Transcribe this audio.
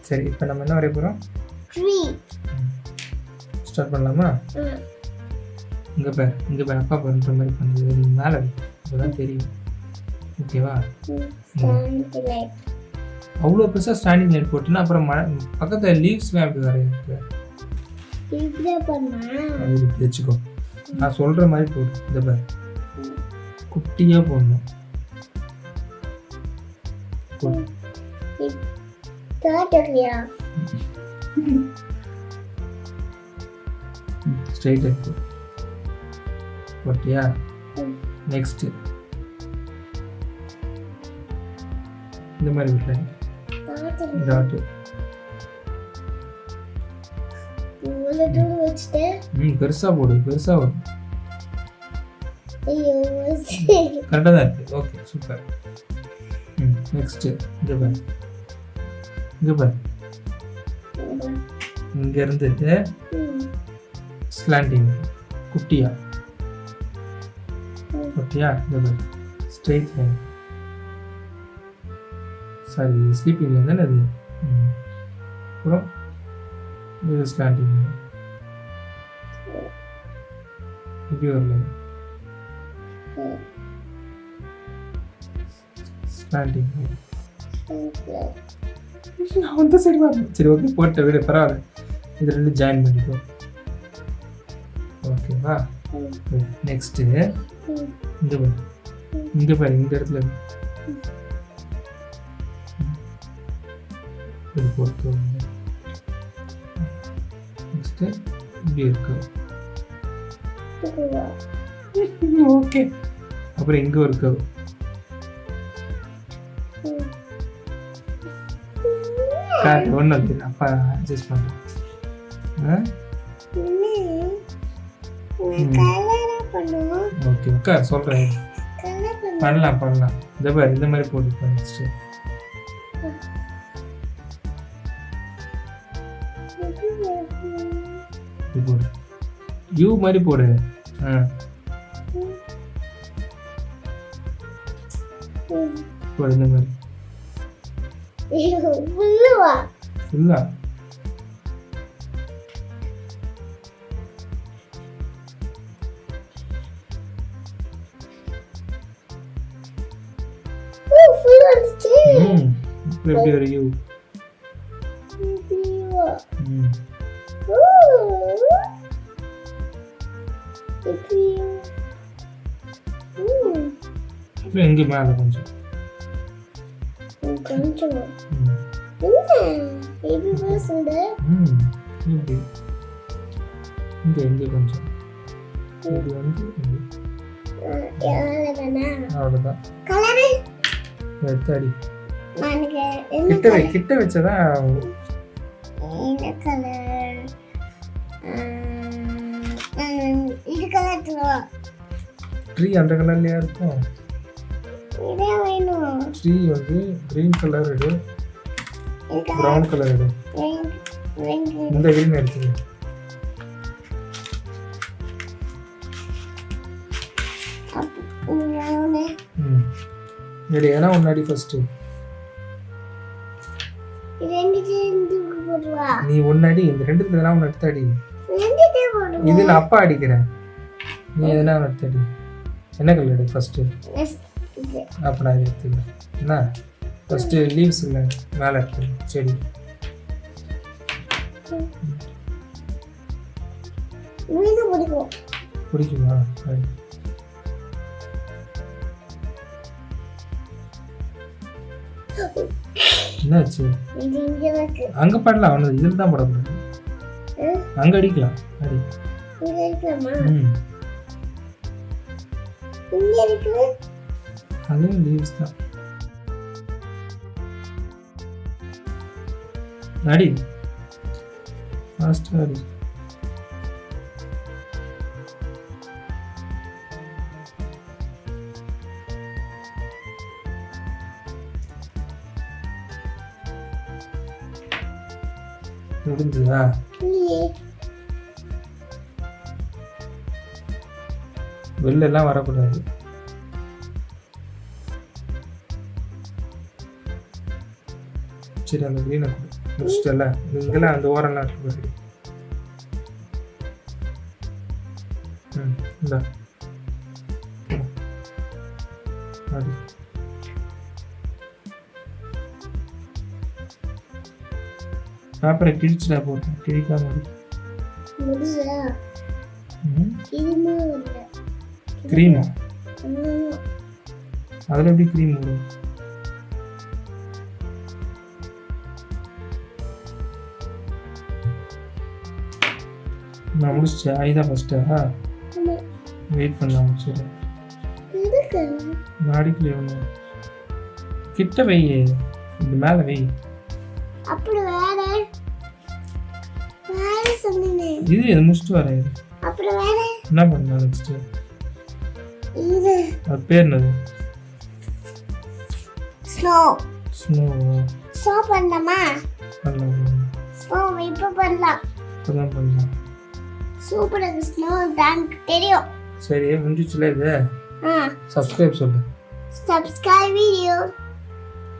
சரி, இப்போ நம்ம என்ன வரைய போகிறோம்? ட்ரீ. ஸ்டார்ட் பண்ணலாமா? இங்கே பாரு அப்பா பண்ணுற மாதிரி பண்ணுது. நீ மேலே இப்போதான் தெரியும். ஓகேவா? அவ்வளோ பெருசாக ஸ்டாண்டிங் லைட் போட்டுன்னா அப்புறம் பக்கத்தில் லீவ்ஸ்லாம் எப்படி வரையிருக்கு? அது இப்படி வச்சுக்கோ. நான் சொல்கிற மாதிரி போடு. இந்த பாரு குட்டியாக போடணும். ஸ்ட்ரைட் இருக்கு ஓகேயா? நெக்ஸ்ட் இந்த மாதிரி விட்டேன் டாட். பெருசா போடு, பெருசா வரும். கரெக்டாக தான் இருக்கு. Okay, super. நெக்ஸ்ட் இங்கே பாரு, இங்கே பாரு, இங்க இருந்து ஸ்லாண்டிங் குட்டியா ஓகேயா? இங்கே பாரு straight line. Sorry, sleeping line தானே அது. அப்புறம் இது ஸ்லாண்டிங் இப்படி ஒரு லைன் ஸ்லாண்டிங் அந்த சைடு வரணும். சரி, ஓகே, போட்ட விட பரவாயில்ல. இது ரெண்டு ஜாயின் பண்ணிக்கோ. ஓகேவா? நெக்ஸ்ட்டு இங்கே பாரு, இங்கே பாரு, இந்த இடத்துல இது போட்டு நெக்ஸ்ட்டு இப்படி இருக்கு. ஓகே, அப்புறம் இங்கே ஒரு கவ். காட்டு ஒன்றும் இல்லை, அப்பா அட்ஜஸ்ட் பண்ணுறேன். ஓகே, உட்கார் சொல்கிறேன். பண்ணலாம். இந்த பாரு இந்த மாதிரி போட்டு நெக்ஸ்ட்டு போடு, யூ மாதிரி போடு. போடு இந்த மாதிரி ஃபுல்லா. எப்படி ஒரு யூ. அப்புறம் எங்கே மேலே கொஞ்சம் இப்படி இங்கே கொஞ்சம் இது வந்து அவ்வளோதான். எடுத்து அடி. கிட்ட வச்சதான். ட்ரீ அந்த கலர்லயா இருக்கும். ட்ரீ வந்து கிரீன் கலர் எடு, ப்ரௌன் கலர் எடு. இந்த கிரீன் எடுத்து ரெடி. ஏன்னா முன்னாடி ஃபர்ஸ்ட் நீ முன்னாடி இந்த ரெண்டுத்துல எதனா ஒன்று எடுத்து அடி. இது நான் அப்பா அடிக்கிறேன், நீ எதனா ஒன்று எடுத்து அடி. என்ன கலர் எடு ஃபர்ஸ்ட்? அப்போ நான் இது எடுத்துக்கிறேன். என்ன ஃபர்ஸ்ட் லீவ்ஸ் இல்லை மேலே இருக்கு செடி. பிடிக்குமா? என்னாச்சு? அங்க பண்ணலாம், அவனது இதில் தான் போடக்கூடாது. அங்க அடிக்கலாம், அடி. அதுவும் லீவ்ஸ் தான். அடி ஃபாஸ்டா அடி. முடிஞ்சதா? வெளில எல்லாம் வரக்கூடாது. சரி, அந்த கிரீனை கொடு. முடிச்சிட்டல இங்கெல்லாம் அந்த ஓரம்லாம் இருக்கு பாரு. இந்தா அடி. பேப்பரை கிழிச்சுடா போட்டேன் கிழிக்காம அடி. க்ரீமா அதில் எப்படி க்ரீம் வரும்? நான் முடிச்சிட்டேன். ஐதான் ஃபஸ்ட்டா? வெயிட் பண்ணலாம் சரி. நாடிக்கலையே ஒன்று கிட்ட வை, இந்த மேலே வை. அப்படி வேற வேற சொன்னீங்க. இது முடிச்சுட்டு வரேன். அப்படி வேற என்ன பண்ணலாம் நெக்ஸ்ட்? இது அது பேர் என்னது? ஸ்னோ. ஸ்னோ. ஸ்னோ பண்ணலாமா? பண்ணலாம். ஸ்னோ இப்போ பண்ணலாம். இப்போதான் பண்ணலாம். சூப்பர். ஸ்னோ தான் தெரியும். சரி முடிஞ்சிச்சுல இது. சப்ஸ்கிரைப் சொல்லு. Subscribe video.